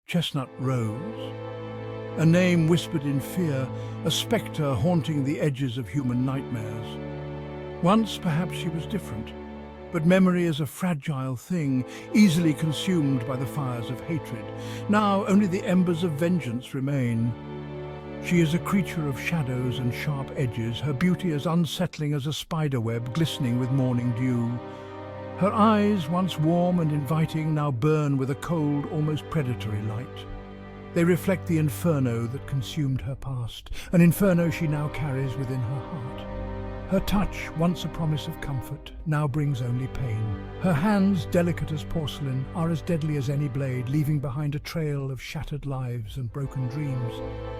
Chestnut rose, a name whispered in fear, a spectre haunting the edges of human nightmares. Once perhaps she was different, but memory is a fragile thing, easily consumed by the fires of hatred. Now only the embers of vengeance remain. She is a creature of shadows and sharp edges, her beauty as unsettling as a spiderweb glistening with morning dew. Her eyes, once warm and inviting, now burn with a cold, almost predatory light. They reflect the inferno that consumed her past, an inferno she now carries within her heart. Her touch, once a promise of comfort, now brings only pain. Her hands, delicate as porcelain, are as deadly as any blade, leaving behind a trail of shattered lives and broken dreams.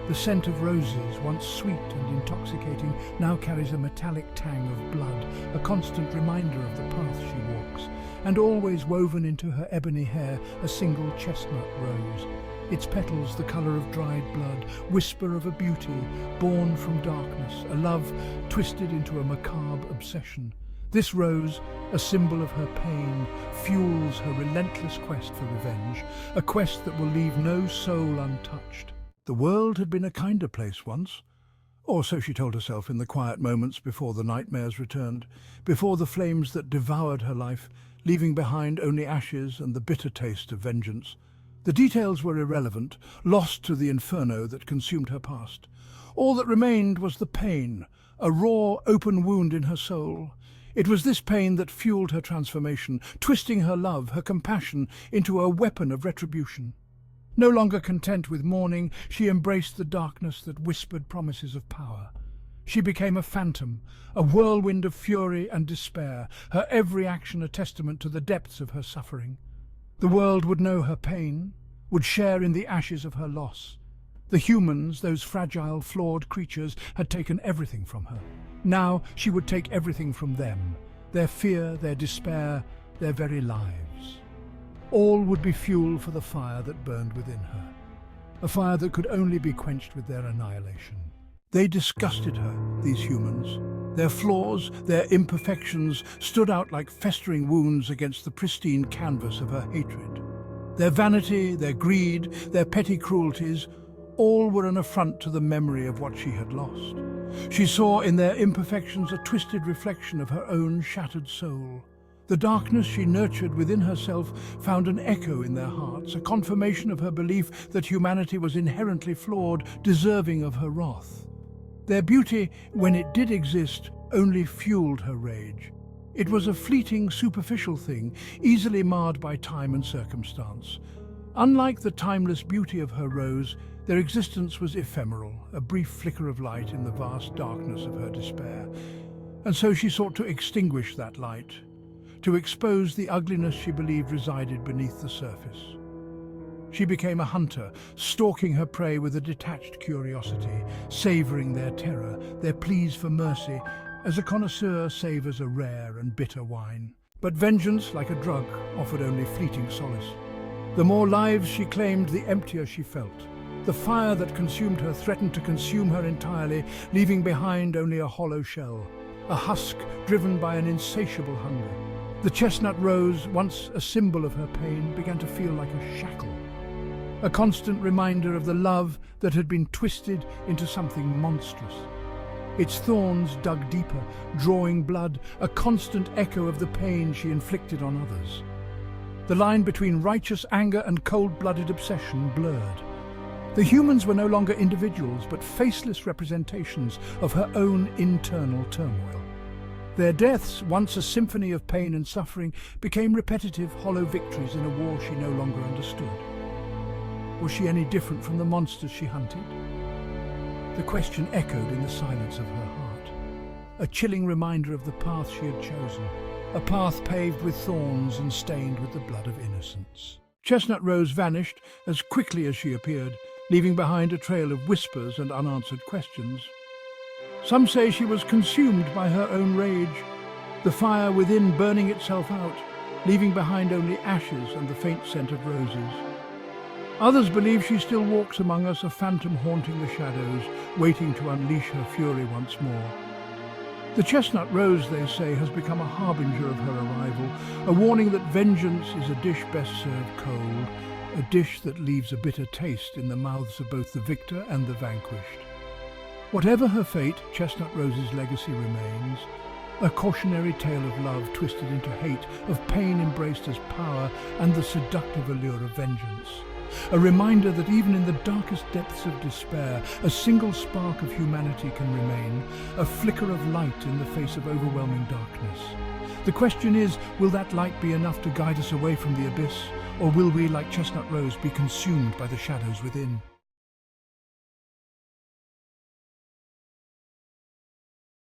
The scent of roses, once sweet and intoxicating, now carries a metallic tang of blood, a constant reminder of the path she walks. And always woven into her ebony hair, a single chestnut rose. Its petals the colour of dried blood, whisper of a beauty born from darkness, a love twisted into a macabre obsession. This rose, a symbol of her pain, fuels her relentless quest for revenge, a quest that will leave no soul untouched. The world had been a kinder place once, or so she told herself in the quiet moments before the nightmares returned, before the flames that devoured her life, leaving behind only ashes and the bitter taste of vengeance. The details were irrelevant, lost to the inferno that consumed her past. All that remained was the pain, a raw, open wound in her soul. It was this pain that fueled her transformation, twisting her love, her compassion, into a weapon of retribution. No longer content with mourning, she embraced the darkness that whispered promises of power. She became a phantom, a whirlwind of fury and despair, her every action a testament to the depths of her suffering. The world would know her pain, would share in the ashes of her loss. The humans, those fragile, flawed creatures, had taken everything from her. Now she would take everything from them, their fear, their despair, their very lives. All would be fuel for the fire that burned within her, a fire that could only be quenched with their annihilation. They disgusted her, these humans. Their flaws, their imperfections, stood out like festering wounds against the pristine canvas of her hatred. Their vanity, their greed, their petty cruelties, all were an affront to the memory of what she had lost. She saw in their imperfections a twisted reflection of her own shattered soul. The darkness she nurtured within herself found an echo in their hearts, a confirmation of her belief that humanity was inherently flawed, deserving of her wrath. Their beauty, when it did exist, only fueled her rage. It was a fleeting, superficial thing, easily marred by time and circumstance. Unlike the timeless beauty of her rose, their existence was ephemeral, a brief flicker of light in the vast darkness of her despair. And so she sought to extinguish that light, to expose the ugliness she believed resided beneath the surface. She became a hunter, stalking her prey with a detached curiosity, savouring their terror, their pleas for mercy, as a connoisseur savours a rare and bitter wine. But vengeance, like a drug, offered only fleeting solace. The more lives she claimed, the emptier she felt. The fire that consumed her threatened to consume her entirely, leaving behind only a hollow shell, a husk driven by an insatiable hunger. The chestnut rose, once a symbol of her pain, began to feel like a shackle, a constant reminder of the love that had been twisted into something monstrous. Its thorns dug deeper, drawing blood, a constant echo of the pain she inflicted on others. The line between righteous anger and cold-blooded obsession blurred. The humans were no longer individuals, but faceless representations of her own internal turmoil. Their deaths, once a symphony of pain and suffering, became repetitive, hollow victories in a war she no longer understood. Was she any different from the monsters she hunted? The question echoed in the silence of her heart, a chilling reminder of the path she had chosen, a path paved with thorns and stained with the blood of innocence. Chestnut Rose vanished as quickly as she appeared, leaving behind a trail of whispers and unanswered questions. Some say she was consumed by her own rage, the fire within burning itself out, leaving behind only ashes and the faint scent of roses. Others believe she still walks among us, a phantom haunting the shadows, waiting to unleash her fury once more. The chestnut rose, they say, has become a harbinger of her arrival, a warning that vengeance is a dish best served cold, a dish that leaves a bitter taste in the mouths of both the victor and the vanquished. Whatever her fate, Chestnut Rose's legacy remains, a cautionary tale of love twisted into hate, of pain embraced as power, and the seductive allure of vengeance. A reminder that even in the darkest depths of despair, a single spark of humanity can remain, a flicker of light in the face of overwhelming darkness. The question is, will that light be enough to guide us away from the abyss, or will we, like Chestnut Rose, be consumed by the shadows within?